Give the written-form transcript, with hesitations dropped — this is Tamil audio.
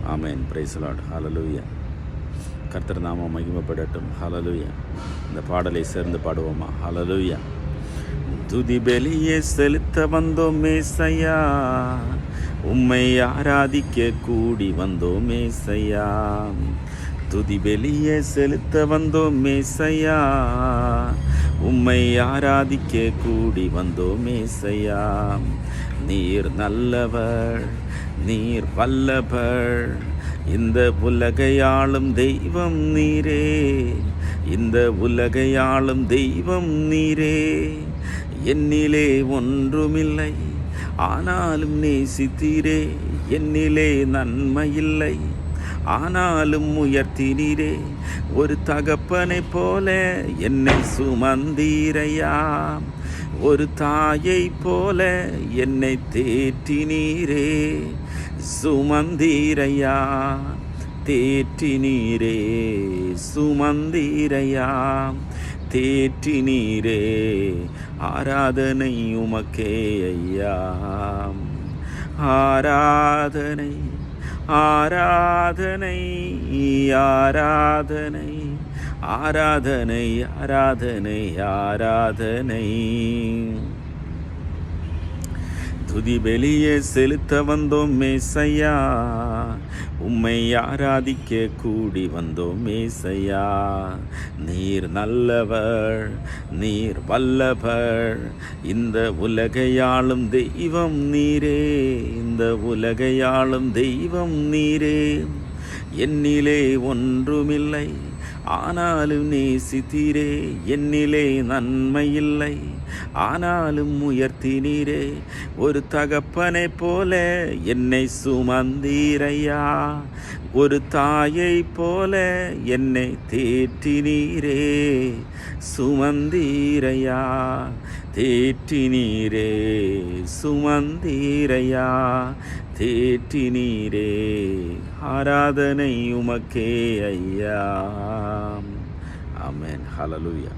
ஆமென். Price Lord. ஹல்லேலூயா. கர்த்தர் நாமம் மகிமைப்படட்டும். ஹல்லேலூயா. இந்த பாடலை சேர்ந்து பாடுவோமா? ஹல்லேலூயா. துதி பலியை செலுத்த வந்தோம் மேசையா, உம்மை ஆராதிக்க கூடி வந்தோம் மேசையா. துதி பலியை செலுத்த வந்தோம் மேசையா, உம்மை ஆராதிக்க கூடி வந்தோம் மேசையா. நீர் நல்லவர், நீர் வல்லவர், இந்த உலகையாளும் தெய்வம் நீரே, இந்த உலகையாளும் தெய்வம் நீரே. என்னிலே ஒன்றுமில்லை, ஆனாலும் நேசித்தீரே. என்னிலே நன்மையில்லை, ஆனாலும் உயர்த்தினீரே. ஒரு தகப்பனை போல என்னை சுமந்தீரையா, ஒரு தாயை போல என்னை தேற்றினீரே. சுமந்தீரையா, தேற்றினீரே. சுமந்தீரையா, தேற்றினீரே. ஆராதனை உமக்கே ஐயா, ஆராதனை ஆராதனை ஆராதனை ஆராதனை ஆராதனை ஆராதனை. துதி பலியை செலுத்த வந்தோம் மேசையா, உம்மை ஆராதிக்க கூடி வந்தோம் மேசையா. நீர் நல்லவர், நீர் வல்லவர், இந்த உலகையாளும் தெய்வம் நீரே, இந்த உலகையாளும் தெய்வம் நீரே. என்னிலே ஒன்றுமில்லை, ஆனாலும் நேசித்தீரே. என்னிலே நன்மையில்லை, ஆனாலும் உயர்த்தினீரே. ஒரு தகப்பனை போல என்னை சுமந்தீரையா, ஒரு தாயை போல என்னை தேற்றினீரே. சுமந்தீரையா, தேற்றினீரே. சுமந்தீரையா, தேற்றினீரே. ஆராதனை உமக்கே ஐயா. ஆமென். ஹல்லேலூயா.